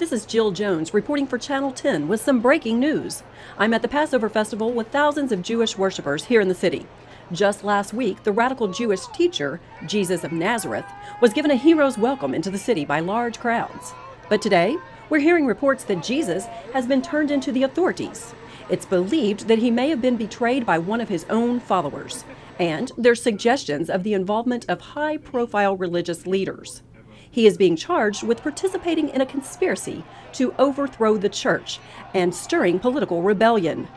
This is Jill Jones reporting for Channel 10 with some breaking news. I'm at the Passover Festival with thousands of Jewish worshipers here in the city. Just last week, the radical Jewish teacher, Jesus of Nazareth, was given a hero's welcome into the city by large crowds. But today, we're hearing reports that Jesus has been turned into the authorities. It's believed that he may have been betrayed by one of his own followers. And there's suggestions of the involvement of high-profile religious leaders. He is being charged with participating in a conspiracy to overthrow the church and stirring political rebellion.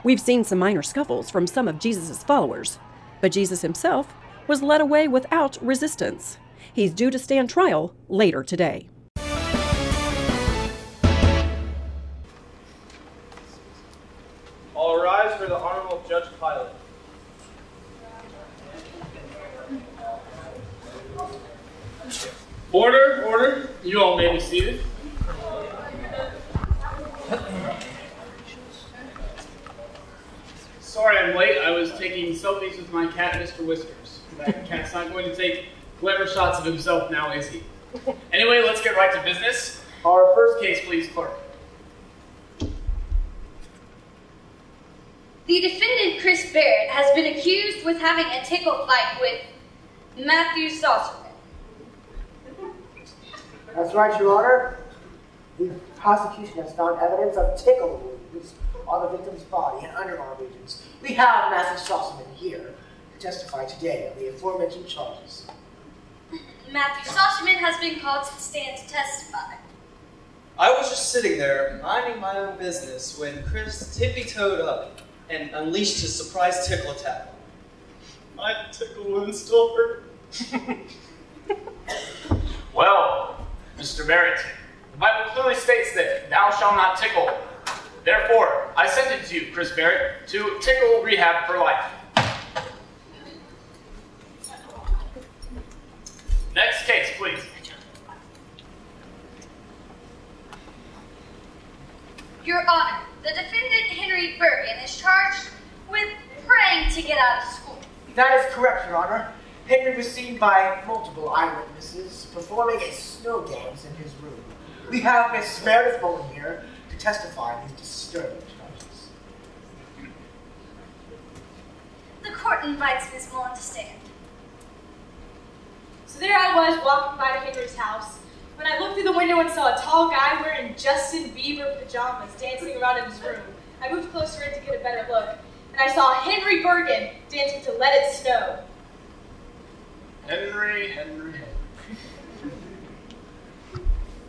We've seen some minor scuffles from some of Jesus' followers, but Jesus himself was led away without resistance. He's due to stand trial later today. All rise for the Honorable Judge Pilate. Order, order. You all may be seated. Sorry I'm late. I was taking selfies with my cat, Mr. Whiskers. That cat's not going to take clever shots of himself now, is he? Anyway, let's get right to business. Our first case, please, clerk. The defendant, Chris Barrett, has been accused with having a tickle fight with Matthew Saucerman. That's right, Your Honor. The prosecution has found evidence of tickle wounds on the victim's body and underarm regions. We have Matthew Saucerman here to testify today on the aforementioned charges. Matthew Saucerman has been called to the stand to testify. I was just sitting there, minding my own business, when Chris tippy-toed up and unleashed his surprise tickle attack. My tickle wound still hurt. Well, Mr. Barrett, the Bible clearly states that thou shalt not tickle. Therefore, I sentence you, Chris Barrett, to tickle rehab for life. Next case, please. Your Honor, the defendant, Henry Bergen, is charged with praying to get out of school. That is correct, Your Honor. Henry was seen by multiple eyewitnesses performing a snow dance in his room. We have Miss Meredith Mullen here to testify on these disturbing charges. The court invites Ms. Mullen to stand. So there I was walking by Henry's house when I looked through the window and saw a tall guy wearing Justin Bieber pajamas dancing around in his room. I moved closer in to get a better look, and I saw Henry Bergen dancing to Let It Snow. Henry.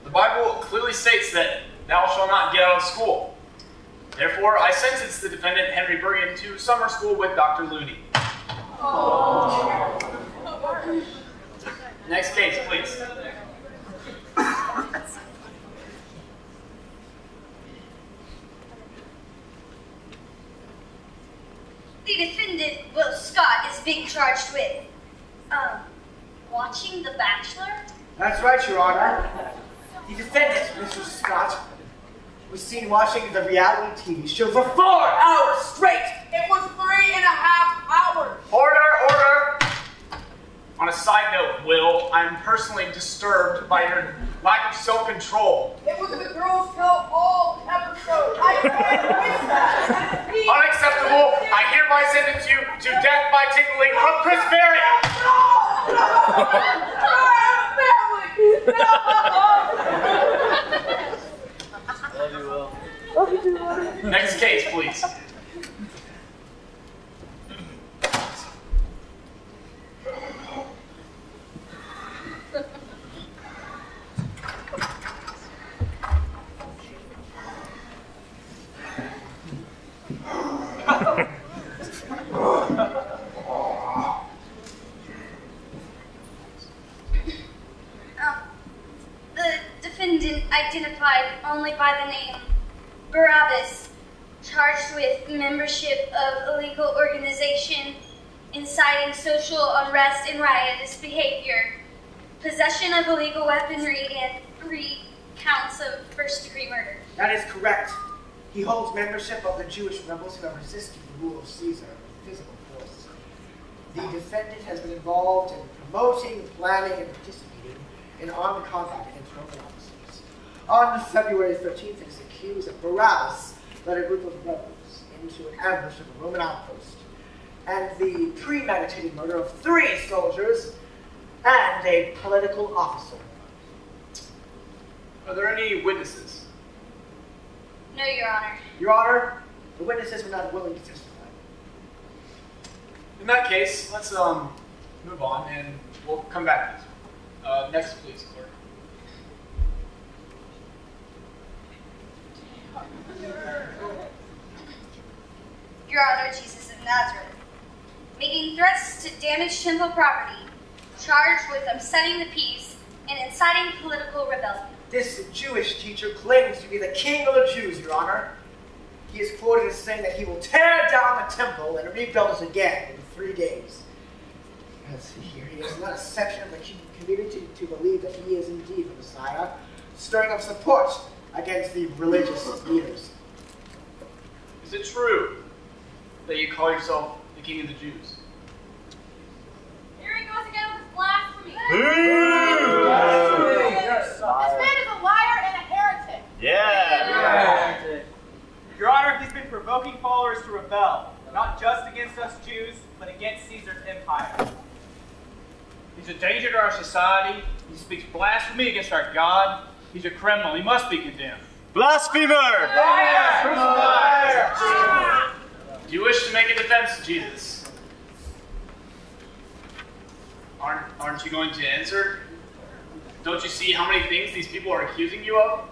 The Bible clearly states that thou shalt not get out of school. Therefore, I sentence the defendant, Henry Bergen, to summer school with Dr. Looney. Oh. Next case, please. The defendant, Will Scott, is being charged with, watching The Bachelor? That's right, Your Honor. The defendant, Mr. Scott, was seen watching the reality TV show for 4 hours straight. It was 3.5 hours. Order! On a side note, Will, I'm personally disturbed by your lack of self-control. It was the Girls Tell All episode. I can't miss that. Unacceptable. I hereby sentence you to death by tickling from Chris Barrett. Next case, please. The defendant, identified only by the name Barabbas, charged with membership of illegal organization, inciting social unrest and riotous behavior, possession of illegal weaponry, and 3 counts of first-degree murder. That is correct. He holds membership of the Jewish rebels who have resisted the rule of Caesar with physical force. The defendant has been involved in promoting, planning, and participating in armed combat against Roman officers. On February 13th, it is accused that Barabbas led a group of rebels into an ambush of a Roman outpost, and the premeditated murder of 3 soldiers and a political officer. Are there any witnesses? No, Your Honor. Your Honor, the witnesses were not willing to testify. In that case, let's move on, and we'll come back to this one. Next, please, clerk. Your Honor, Jesus of Nazareth, making threats to damage temple property, charged with upsetting the peace and inciting political rebellion. This Jewish teacher claims to be the king of the Jews, Your Honor. He is quoted as saying that he will tear down the temple and rebuild it again in 3 days. As here, he has led a section of the community to believe that he is indeed the Messiah, stirring up support against the religious leaders. Is it true that you call yourself the king of the Jews? Here he goes again with his blasphemy. Yes, This man is a liar and a heretic. Yeah. Your Honor, he's been provoking followers to rebel, not just against us Jews, but against Caesar's empire. He's a danger to our society. He speaks blasphemy against our God. He's a criminal. He must be condemned. Blasphemer! Do you wish to make a defense, Jesus? Aren't you going to answer? Don't you see how many things these people are accusing you of?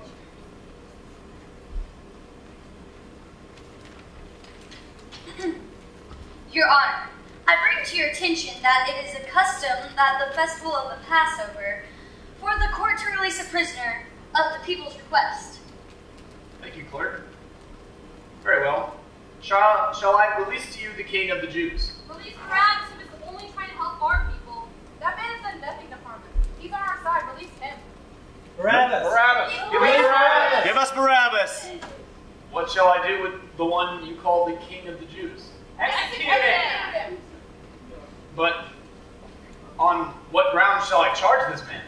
Your Honor, I bring to your attention that it is a custom that the festival of the Passover for the court to release a prisoner of the people's request. Thank you, clerk. Very well. Shall I release to you the king of the Jews? Release Barabbas, who is only trying to help our people. That man has done nothing to harm us. He's on our side. Release him. Barabbas! Barabbas! Give me Barabbas! Give us Barabbas! What shall I do with the one you call the king of the Jews? Execute him! But on what grounds shall I charge this man?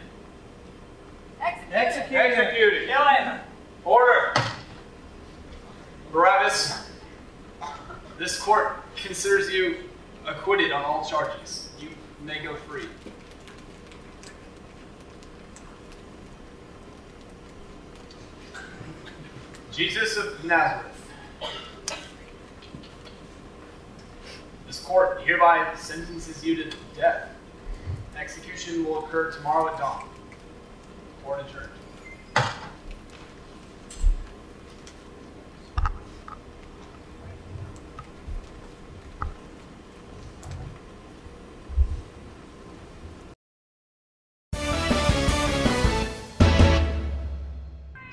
Execute him! Executed. Kill him! Order! Barabbas, this court considers you acquitted on all charges. You may go free. Jesus of Nazareth. This court hereby sentences you to death. Execution will occur tomorrow at dawn. Court adjourned.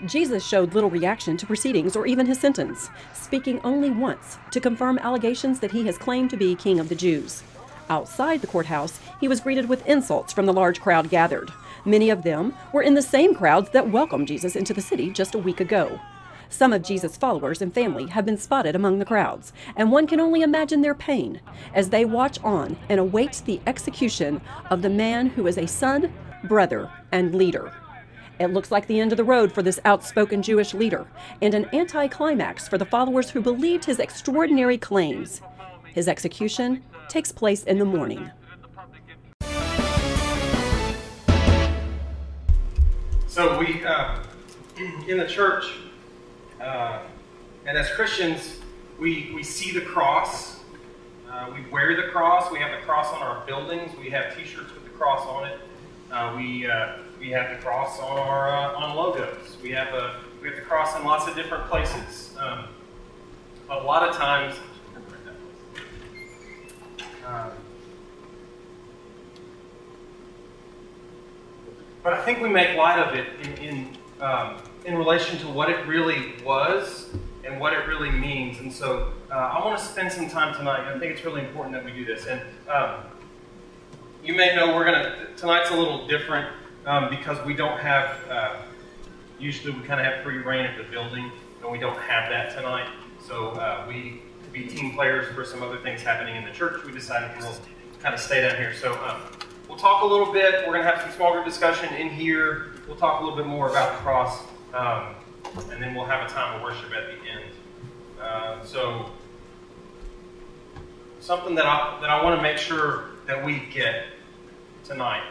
Jesus showed little reaction to proceedings or even his sentence, speaking only once to confirm allegations that he has claimed to be king of the Jews. Outside the courthouse, he was greeted with insults from the large crowd gathered. Many of them were in the same crowds that welcomed Jesus into the city just a week ago. Some of Jesus' followers and family have been spotted among the crowds, and one can only imagine their pain as they watch on and await the execution of the man who is a son, brother, and leader. It looks like the end of the road for this outspoken Jewish leader, and an anticlimax for the followers who believed his extraordinary claims. His execution takes place in the morning. So we, in the church, and as Christians, we see the cross. We wear the cross. We have the cross on our buildings. We have T-shirts with the cross on it. We have the cross on our on logos. We have the cross in lots of different places. A lot of times, but I think we make light of it in relation to what it really was and what it really means. And so I want to spend some time tonight. I think it's really important that we do this. And you may know tonight's a little different because we don't have, usually we kind of have free reign at the building, and we don't have that tonight. So we, to be team players for some other things happening in the church, we decided we'll kind of stay down here. So we'll talk a little bit. We're going to have some small group discussion in here. We'll talk a little bit more about the cross and then we'll have a time of worship at the end. So something that I want to make sure that we get tonight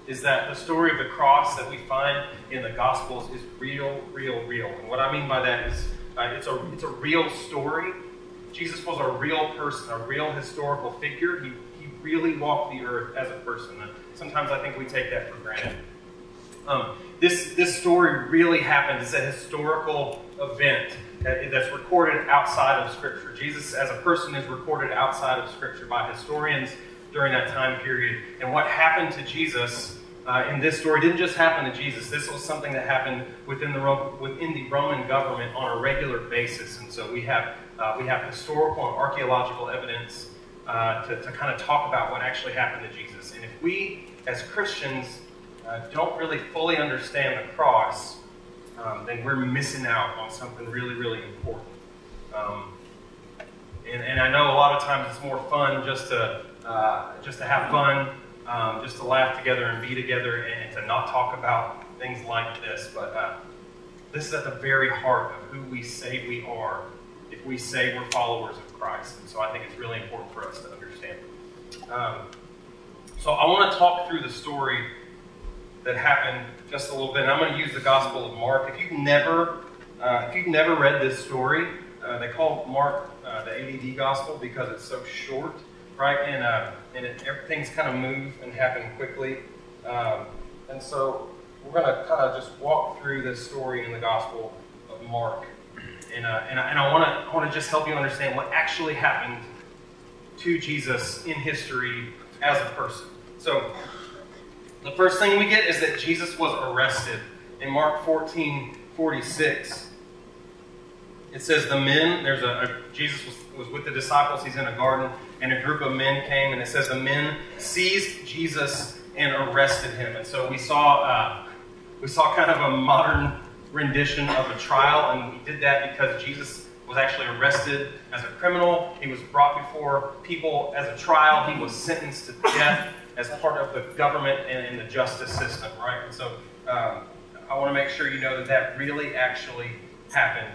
is that the story of the cross that we find in the Gospels is real, real, real. And what I mean by that is it's a real story. Jesus was a real person, a real historical figure. He really walked the earth as a person. And sometimes I think we take that for granted. This story really happened. It's a historical event that's recorded outside of Scripture. Jesus as a person is recorded outside of Scripture by historians during that time period. And what happened to Jesus in this story didn't just happen to Jesus. This was something that happened within the Roman government on a regular basis. And so we have historical and archaeological evidence to kind of talk about what actually happened to Jesus. And if we, as Christians, don't really fully understand the cross, then we're missing out on something really, really important. And I know a lot of times it's more fun just to have fun, just to laugh together and be together, and to not talk about things like this. But this is at the very heart of who we say we are if we say we're followers of Christ. And so I think it's really important for us to understand. So I want to talk through the story that happened just a little bit. And I'm going to use the Gospel of Mark. If you've never read this story, they call Mark the ADD Gospel because it's so short, right? And everything's kind of move and happen quickly. And so we're going to kind of just walk through this story in the Gospel of Mark. And I want to just help you understand what actually happened to Jesus in history as a person. So the first thing we get is that Jesus was arrested. In Mark 14:46, it says the men, Jesus was with the disciples, he's in a garden, and a group of men came, and it says the men seized Jesus and arrested him. And so we saw kind of a modern rendition of a trial, and we did that because Jesus was actually arrested as a criminal. He was brought before people as a trial. He was sentenced to death as part of the government and the justice system, right? And so I want to make sure you know that really actually happened.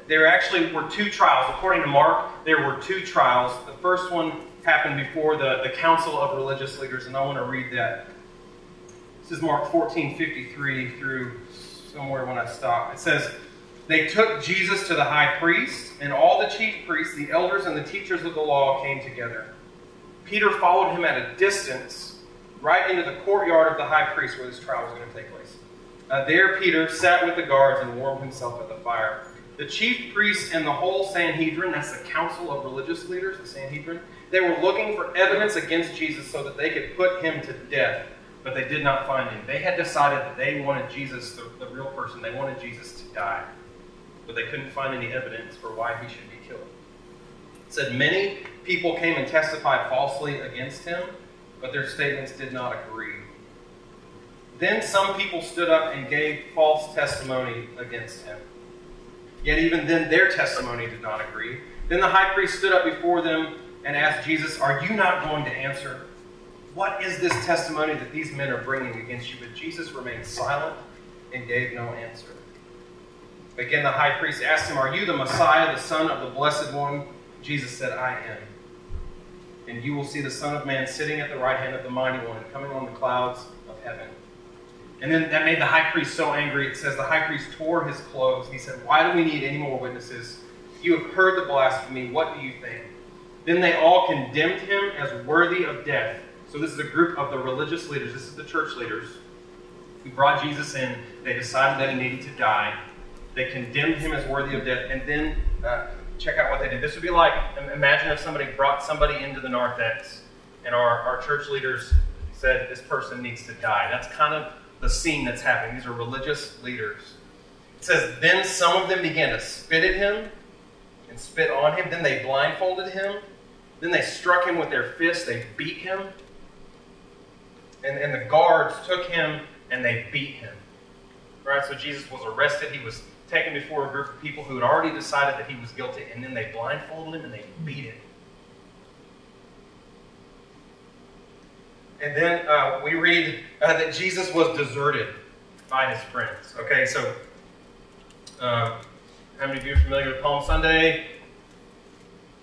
There actually were two trials. According to Mark, there were two trials. The first one happened before the Council of Religious Leaders, and I want to read that. This is Mark 14:53 through somewhere when I stop. It says, "They took Jesus to the high priest, and all the chief priests, the elders, and the teachers of the law came together. Peter followed him at a distance, right into the courtyard of the high priest where this trial was going to take place. There Peter sat with the guards and warmed himself at the fire. The chief priests and the whole Sanhedrin," that's the Council of Religious Leaders, the Sanhedrin, "they were looking for evidence against Jesus so that they could put him to death, but they did not find him." They had decided that they wanted Jesus, the real person, they wanted Jesus to die, but they couldn't find any evidence for why he should be killed. It said many people came and testified falsely against him, but their statements did not agree. Then some people stood up and gave false testimony against him. Yet even then their testimony did not agree. Then the high priest stood up before them and asked Jesus, "Are you not going to answer? What is this testimony that these men are bringing against you?" But Jesus remained silent and gave no answer. Again, the high priest asked him, "Are you the Messiah, the Son of the Blessed One?" Jesus said, "I am. And you will see the Son of Man sitting at the right hand of the Mighty One and coming on the clouds of heaven." And then that made the high priest so angry. It says the high priest tore his clothes. And he said, "Why do we need any more witnesses? You have heard the blasphemy. What do you think?" Then they all condemned him as worthy of death. So this is a group of the religious leaders. This is the church leaders who brought Jesus in. They decided that he needed to die. They condemned him as worthy of death. And then check out what they did. This would be like, imagine if somebody brought somebody into the narthex and our church leaders said, "This person needs to die." That's kind of the scene that's happening. These are religious leaders. It says, then some of them began to spit at him and spit on him. Then they blindfolded him. Then they struck him with their fists. They beat him. And the guards took him and they beat him. Right? So Jesus was arrested. He was taken before a group of people who had already decided that he was guilty. And then they blindfolded him and they beat him. And then we read that Jesus was deserted. by his friends. Okay, so how many of you are familiar with Palm Sunday?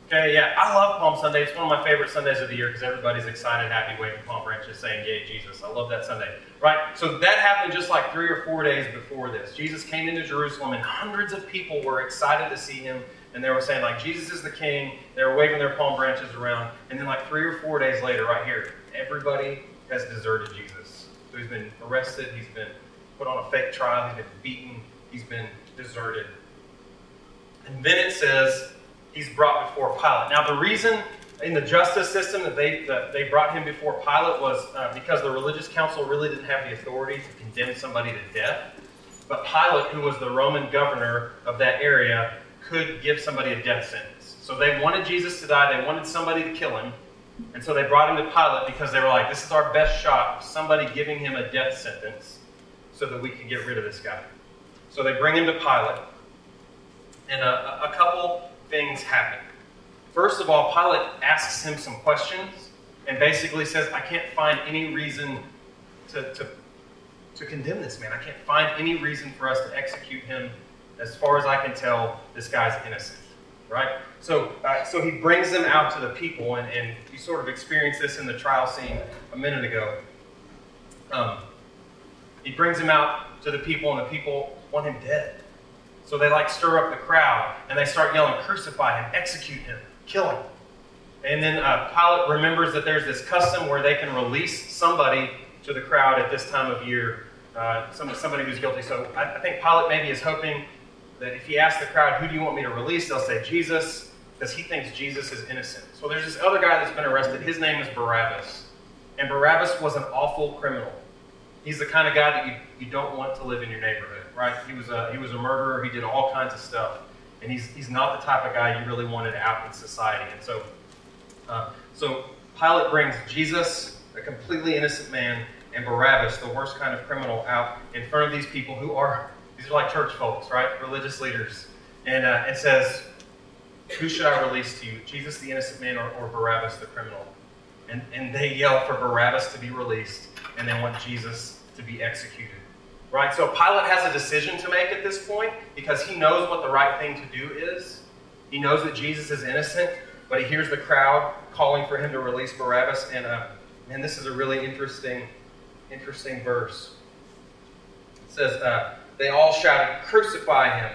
Okay, yeah, I love Palm Sunday. It's one of my favorite Sundays of the year because everybody's excited, happy, waving palm branches, saying, "Yay, Jesus." I love that Sunday. Right? So that happened just like 3 or 4 days before this. Jesus came into Jerusalem, and hundreds of people were excited to see him, and they were saying, like, Jesus is the king. They were waving their palm branches around. And then like 3 or 4 days later, right here, everybody has deserted Jesus. So he's been arrested. He's been put on a fake trial. He's been beaten. He's been deserted. And then it says he's brought before Pilate. Now, the reason in the justice system that they brought him before Pilate was because the religious council really didn't have the authority to condemn somebody to death. But Pilate, who was the Roman governor of that area, could give somebody a death sentence. So they wanted Jesus to die. They wanted somebody to kill him. And so they brought him to Pilate because they were like, this is our best shot of somebody giving him a death sentence so that we can get rid of this guy. So they bring him to Pilate. And a couple things happen. First of all, Pilate asks him some questions and basically says, I can't find any reason to condemn this man. I can't find any reason for us to execute him. As far as I can tell, this guy's innocent. Right? So he brings them out to the people, and you sort of experienced this in the trial scene a minute ago. He brings him out to the people, and the people want him dead. So they like stir up the crowd, and they start yelling, crucify him, execute him, kill him. And then Pilate remembers that there's this custom where they can release somebody to the crowd at this time of year, somebody who's guilty. So I think Pilate maybe is hoping that if he asks the crowd, who do you want me to release? They'll say Jesus, because he thinks Jesus is innocent. So there's this other guy that's been arrested. His name is Barabbas. And Barabbas was an awful criminal. He's the kind of guy that you don't want to live in your neighborhood, right? He was a murderer. He did all kinds of stuff. And he's not the type of guy you really wanted out in society. And so Pilate brings Jesus, a completely innocent man, and Barabbas, the worst kind of criminal, out in front of these people these are like church folks, right? Religious leaders. And it says, who should I release to you? Jesus, the innocent man, or Barabbas, the criminal? And they yell for Barabbas to be released, and they want Jesus to be executed. Right? So Pilate has a decision to make at this point, because he knows what the right thing to do is. He knows that Jesus is innocent, but he hears the crowd calling for him to release Barabbas. And this is a really interesting verse. It says, they all shouted, crucify him.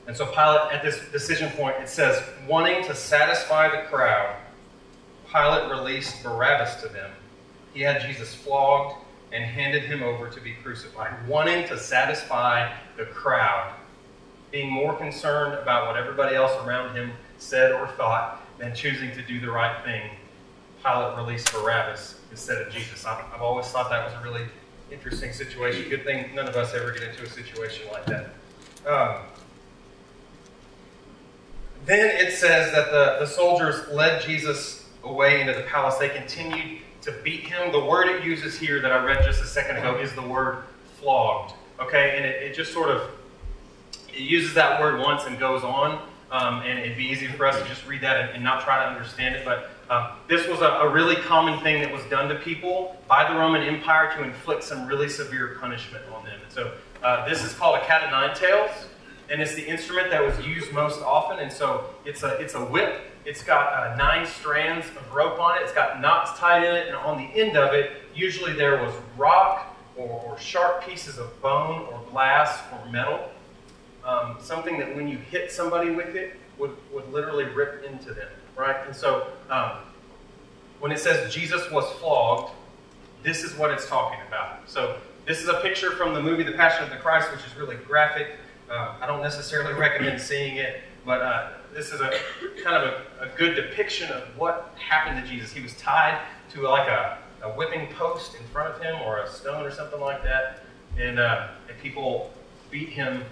And so Pilate, at this decision point, it says, wanting to satisfy the crowd, Pilate released Barabbas to them. He had Jesus flogged and handed him over to be crucified. Wanting to satisfy the crowd, being more concerned about what everybody else around him said or thought than choosing to do the right thing, Pilate released Barabbas instead of Jesus. I've always thought that was a really interesting situation. Good thing none of us ever get into a situation like that. Then it says that the soldiers led Jesus away into the palace. They continued to beat him. The word it uses here that I read just a second ago is the word flogged. Okay, and it just sort of, it uses that word once and goes on. And it'd be easy for us to just read that and not try to understand it. But this was a really common thing that was done to people by the Roman Empire to inflict some really severe punishment on them. And so this is called a cat o' nine tails, and it's the instrument that was used most often. And so it's a whip. It's got 9 strands of rope on it. It's got knots tied in it, and on the end of it, usually there was rock or sharp pieces of bone or glass or metal. Something that when you hit somebody with it would literally rip into them, right? And so when it says Jesus was flogged, this is what it's talking about. So this is a picture from the movie The Passion of the Christ, which is really graphic. I don't necessarily recommend seeing it, but this is a kind of a good depiction of what happened to Jesus. He was tied to like a whipping post in front of him or a stone or something like that, and people beat him.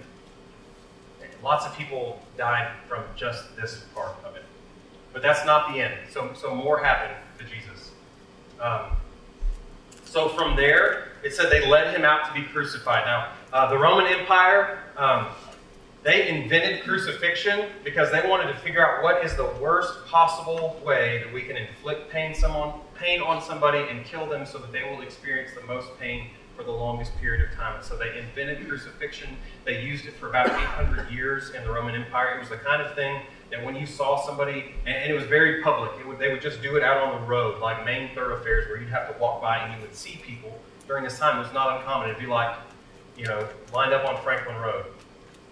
Lots of people died from just this part of it. But that's not the end. So more happened to Jesus. So from there, it said they led him out to be crucified. Now, the Roman Empire, they invented crucifixion because they wanted to figure out what is the worst possible way that we can inflict pain on somebody and kill them so that they will experience the most pain for the longest period of time. And so they invented crucifixion. They used it for about 800 years in the Roman Empire. It was the kind of thing that when you saw somebody, and it was very public, they would just do it out on the road, like main thoroughfares where you'd have to walk by and you would see people. During this time, it was not uncommon. It'd be like, lined up on Franklin Road,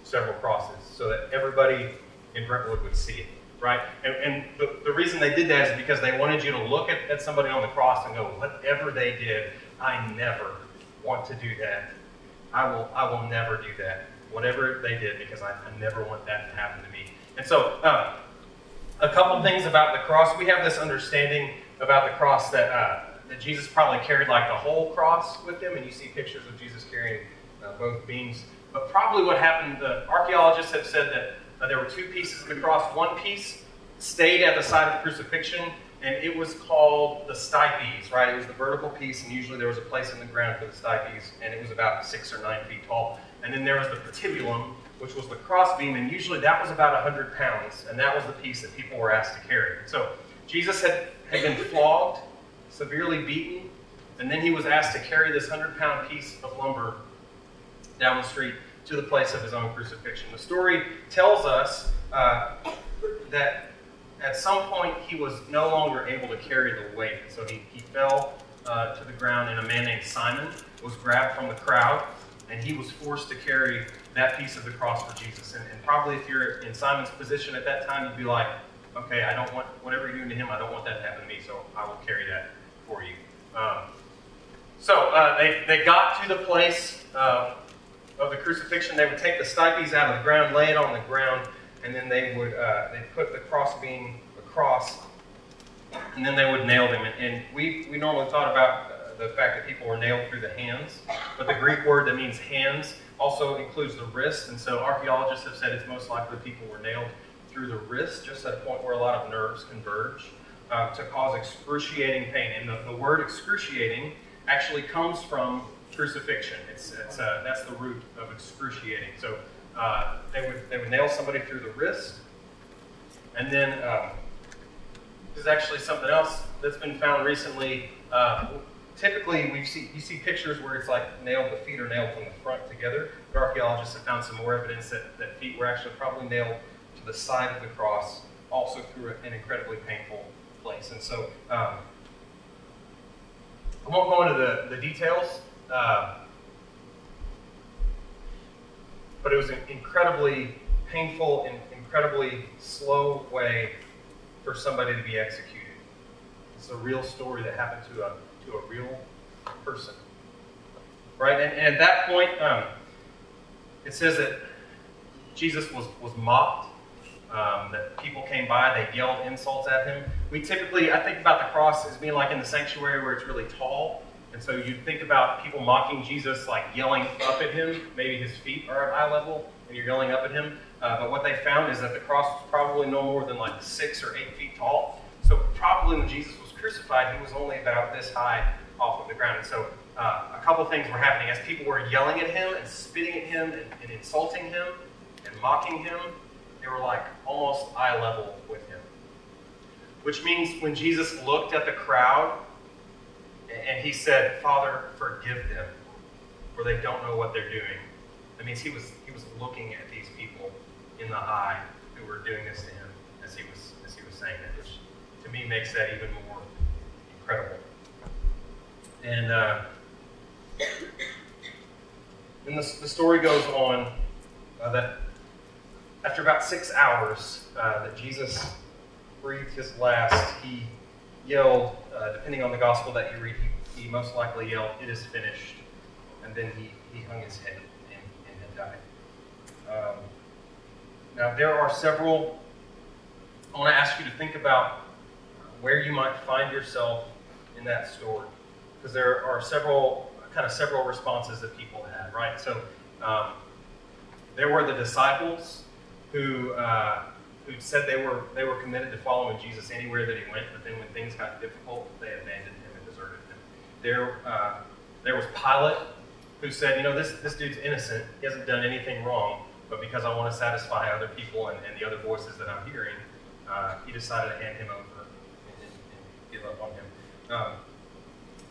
several crosses, so that everybody in Brentwood would see it, right? And the reason they did that is because they wanted you to look at somebody on the cross and go, whatever they did, I never want to do that. I will never do that. Whatever they did, because I never want that to happen to me. And so, a couple things about the cross. We have this understanding about the cross that Jesus probably carried like the whole cross with him, and you see pictures of Jesus carrying both beams. But probably what happened, the archaeologists have said that there were two pieces of the cross. One piece stayed at the side of the crucifixion, and it was called the stipes, right? It was the vertical piece, and usually there was a place in the ground for the stipes, and it was about 6 or 9 feet tall. And then there was the patibulum, which was the crossbeam, and usually that was about 100 pounds, and that was the piece that people were asked to carry. So Jesus had been flogged, severely beaten, and then he was asked to carry this 100-pound piece of lumber down the street to the place of his own crucifixion. The story tells us that at some point he was no longer able to carry the weight, so he fell to the ground, and a man named Simon was grabbed from the crowd, and he was forced to carry that piece of the cross for Jesus. And probably if you're in Simon's position at that time, you'd be like, okay, I don't want, whatever you're doing to him, I don't want that to happen to me, so I will carry that for you. They got to the place of the crucifixion. They would take the stipes out of the ground, lay it on the ground, and then they would put the crossbeam across, and then they would nail them. And we normally thought about the fact that people were nailed through the hands, but the Greek word that means hands also includes the wrist, and so archaeologists have said it's most likely people were nailed through the wrist, just at a point where a lot of nerves converge, to cause excruciating pain. And the word excruciating actually comes from crucifixion. That's the root of excruciating. So they would nail somebody through the wrist, and then there's actually something else that's been found recently. Typically, you see pictures where it's like the feet are nailed from the front together, but archaeologists have found some more evidence that feet were actually probably nailed to the side of the cross, also through an incredibly painful place. And so, I won't go into the details, but it was an incredibly painful and incredibly slow way for somebody to be executed. It's a real story that happened to a real person, right? And at that point, it says that Jesus was mocked, that people came by, they yelled insults at him. I think about the cross as being like in the sanctuary where it's really tall, and so you think about people mocking Jesus, like yelling up at him. Maybe his feet are at eye level, and you're yelling up at him. But what they found is that the cross was probably no more than like 6 or 8 feet tall. So probably when Jesus was crucified, he was only about this high off of the ground. And so a couple things were happening. As people were yelling at him and spitting at him and insulting him and mocking him, they were like almost eye level with him. Which means when Jesus looked at the crowd and he said, "Father, forgive them, for they don't know what they're doing," that means he was looking at these people in the eye who were doing this to him as he was saying that, which to me makes that even more incredible. And then the story goes on that after about 6 hours that Jesus breathed his last, he yelled, depending on the gospel that you read, he most likely yelled, "It is finished." And then he hung his head and had died. Now there are several, I want to ask you to think about where you might find yourself in that story, because there are several responses that people had, right? So there were the disciples who said they were committed to following Jesus anywhere that he went, but then when things got difficult, they abandoned him and deserted him. There was Pilate, who said, this dude's innocent, he hasn't done anything wrong, but because I want to satisfy other people and the other voices that I'm hearing, he decided to hand him over and give up on him.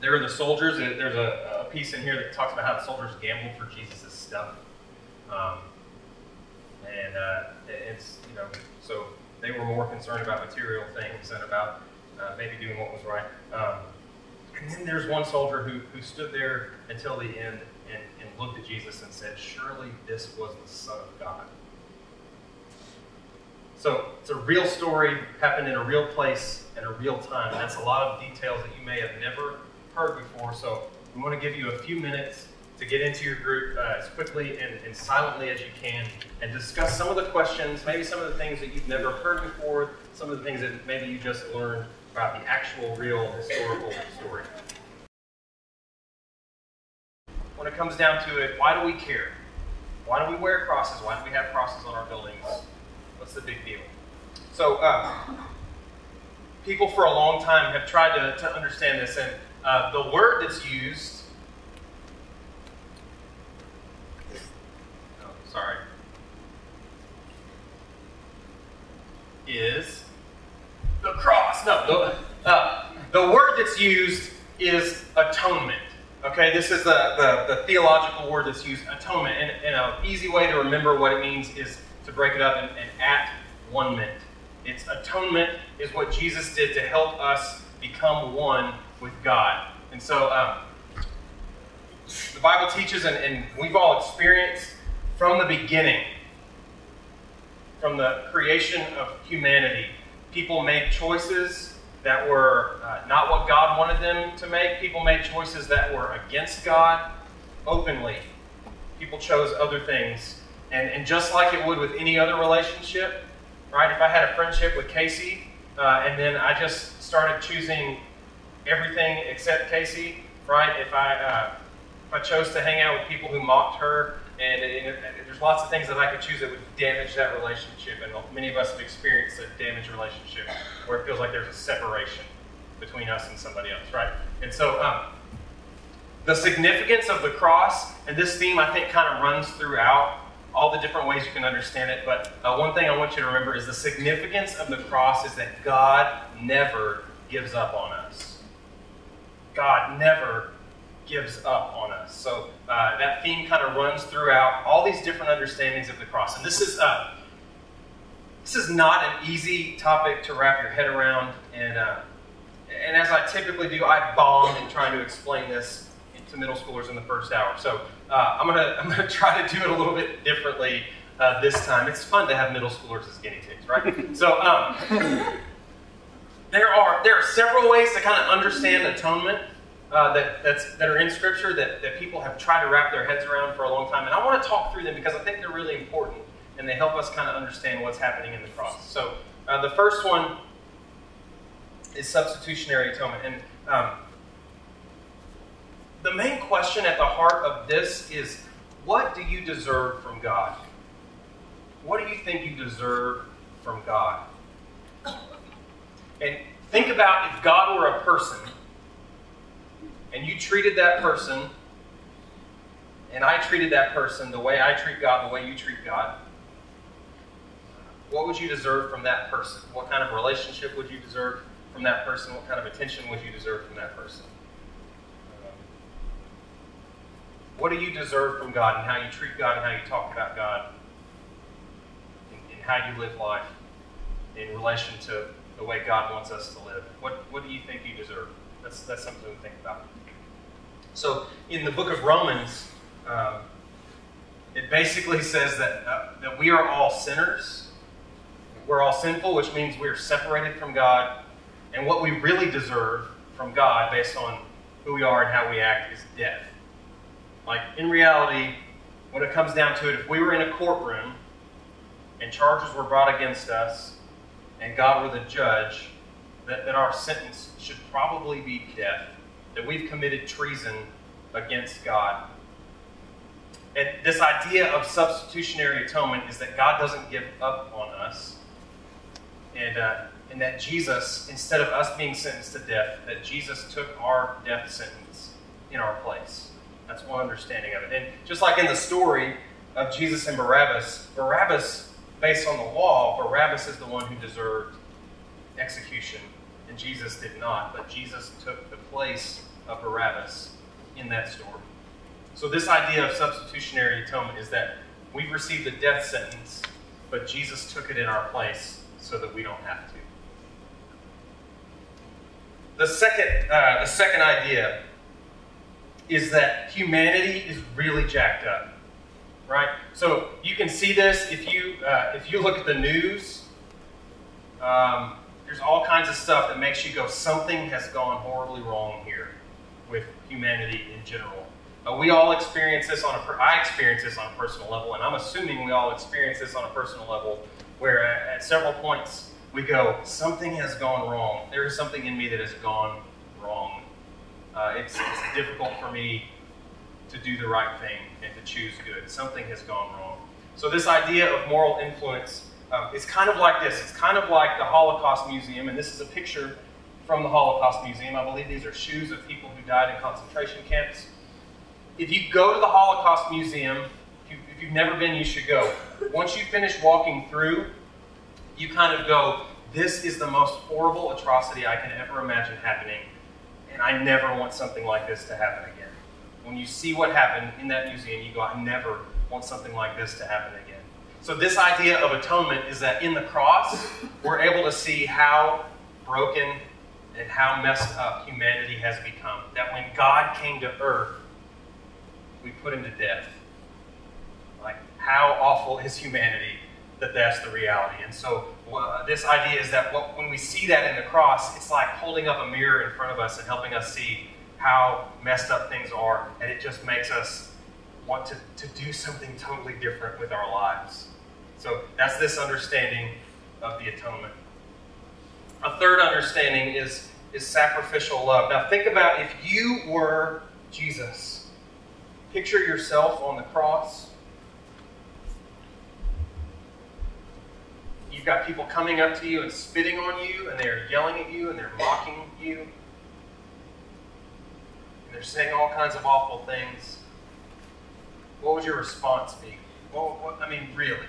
There are the soldiers. There's a piece in here that talks about how the soldiers gambled for Jesus' stuff. It's, so they were more concerned about material things than about maybe doing what was right. And then there's one soldier who stood there until the end and looked at Jesus and said, "Surely this was the Son of God." So it's a real story, happened in a real place at a real time. And that's a lot of details that you may have never heard before. So we want to give you a few minutes to get into your group as quickly and silently as you can and discuss some of the questions, maybe some of the things that you've never heard before, some of the things that maybe you just learned about the actual, real, historical story. When it comes down to it, why do we care? Why do we wear crosses? Why do we have crosses on our buildings? What's the big deal? So, people for a long time have tried to understand this, and the word that's used, is the cross. No, the word that's used is atonement. Okay, this is the theological word that's used, atonement. And an easy way to remember what it means is to break it up in at-one-ment. It's atonement is what Jesus did to help us become one with God. And so the Bible teaches, and we've all experienced from the beginning, from the creation of humanity, people made choices that were not what God wanted them to make. People made choices that were against God openly. People chose other things. And just like it would with any other relationship, right? If I had a friendship with Casey, and then I just started choosing everything except Casey, right? If I chose to hang out with people who mocked her, and there's lots of things that I could choose that would damage that relationship. And many of us have experienced a damaged relationship where it feels like there's a separation between us and somebody else, right? And so the significance of the cross, and this theme I think kind of runs throughout all the different ways you can understand it, but one thing I want you to remember is the significance of the cross is that God never gives up on us. God never gives up on us. So that theme kind of runs throughout all these different understandings of the cross. And this is not an easy topic to wrap your head around. And as I typically do, I bombed in trying to explain this to middle schoolers in the first hour. So I'm gonna try to do it a little bit differently this time. It's fun to have middle schoolers as guinea pigs, right? So there are several ways to kind of understand atonement that are in Scripture that people have tried to wrap their heads around for a long time. And I want to talk through them because I think they're really important and they help us kind of understand what's happening in the cross. So the first one is substitutionary atonement. And the main question at the heart of this is, what do you deserve from God? What do you think you deserve from God? And think about if God were a person, and you treated that person, and I treated that person the way I treat God, the way you treat God, what would you deserve from that person? What kind of relationship would you deserve from that person? What kind of attention would you deserve from that person? What do you deserve from God and how you treat God and how you talk about God and how you live life in relation to the way God wants us to live? What do you think you deserve? That's something to think about. So in the book of Romans, it basically says that we are all sinners. We're all sinful, which means we're separated from God. And what we really deserve from God based on who we are and how we act is death. Like, in reality, when it comes down to it, if we were in a courtroom and charges were brought against us and God were the judge, that our sentence should probably be death, that we've committed treason against God. And this idea of substitutionary atonement is that God doesn't give up on us, and that Jesus, instead of us being sentenced to death, that Jesus took our death sentence in our place. That's one understanding of it. And just like in the story of Jesus and Barabbas, based on the law, Barabbas is the one who deserved execution, and Jesus did not. But Jesus took the place of Barabbas in that story. So this idea of substitutionary atonement is that we've received a death sentence, but Jesus took it in our place so that we don't have to. The second idea is that humanity is really jacked up, right? So you can see this if you look at the news. There's all kinds of stuff that makes you go, something has gone horribly wrong here with humanity in general. We all experience this I experience this on a personal level, and I'm assuming we all experience this on a personal level, where at several points we go, something has gone wrong. There is something in me that has gone wrong. It's difficult for me to do the right thing and to choose good. Something has gone wrong. So this idea of moral influence is kind of like this. It's kind of like the Holocaust Museum, and this is a picture from the Holocaust Museum. I believe these are shoes of people who died in concentration camps. If you go to the Holocaust Museum, if you've never been, you should go. Once you finish walking through, you kind of go, this is the most horrible atrocity I can ever imagine happening, and I never want something like this to happen again. When you see what happened in that museum, you go, I never want something like this to happen again. So this idea of atonement is that in the cross, we're able to see how broken and how messed up humanity has become. That when God came to earth, we put him to death. Like, how awful is humanity that that's the reality? And so this idea is that when we see that in the cross, it's like holding up a mirror in front of us and helping us see how messed up things are, and it just makes us want to do something totally different with our lives. So that's this understanding of the atonement. A third understanding is sacrificial love. Now think about if you were Jesus. Picture yourself on the cross. You've got people coming up to you and spitting on you, and they're yelling at you, and they're mocking you. And they're saying all kinds of awful things. What would your response be? I mean, really,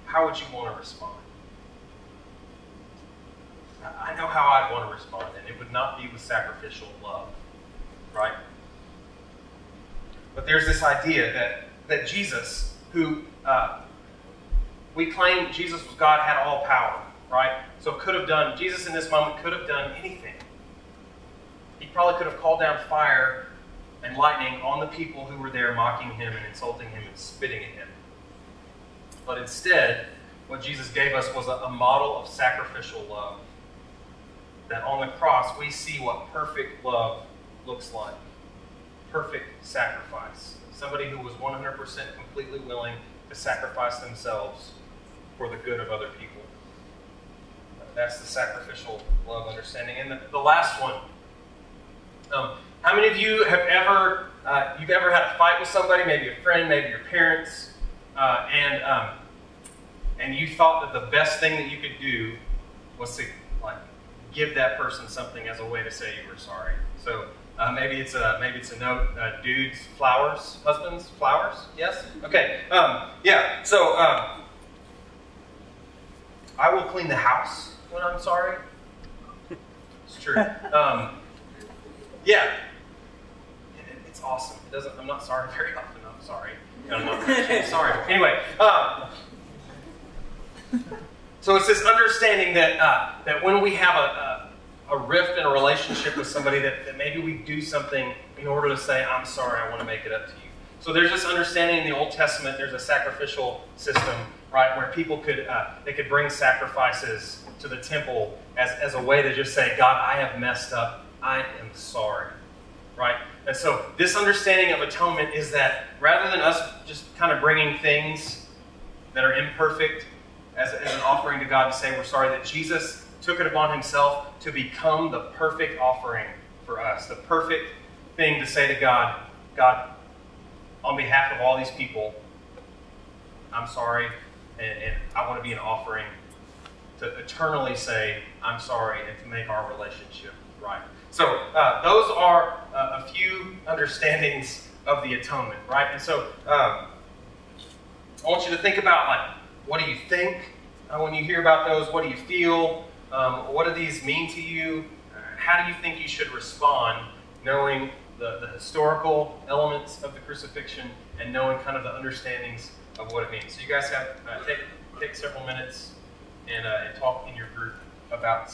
how would you want to respond? I know how I'd want to respond, and it would not be with sacrificial love, right? But there's this idea that Jesus, who we claim Jesus was God, had all power, right? So Jesus in this moment could have done anything. He probably could have called down fire and lightning on the people who were there mocking him and insulting him and spitting at him. But instead, what Jesus gave us was a model of sacrificial love. That on the cross, we see what perfect love looks like. Perfect sacrifice. Somebody who was 100% completely willing to sacrifice themselves for the good of other people. That's the sacrificial love understanding. And the last one. How many of you have ever had a fight with somebody, maybe a friend, maybe your parents, and you thought that the best thing that you could do was to give that person something as a way to say you were sorry? So maybe it's a note. Dudes, flowers. Husbands, flowers. Yes. Okay. Yeah. So I will clean the house when I'm sorry. It's true. Yeah. It's awesome. I'm not sorry very often. I'm sorry. I'm not sorry. Anyway. So it's this understanding that when we have a rift in a relationship with somebody, that maybe we do something in order to say, I'm sorry, I want to make it up to you. So there's this understanding in the Old Testament, there's a sacrificial system, right, where people could bring sacrifices to the temple as a way to just say, God, I have messed up. I am sorry, right? And so this understanding of atonement is that rather than us just kind of bringing things that are imperfect as an offering to God and say we're sorry, that Jesus took it upon himself to become the perfect offering for us, the perfect thing to say to God, God, on behalf of all these people, I'm sorry, and I want to be an offering to eternally say I'm sorry and to make our relationship right. So those are a few understandings of the atonement, right? And so I want you to think about, what do you think when you hear about those? What do you feel? What do these mean to you? How do you think you should respond, knowing the historical elements of the crucifixion and knowing kind of the understandings of what it means. So you guys have take several minutes and talk in your group about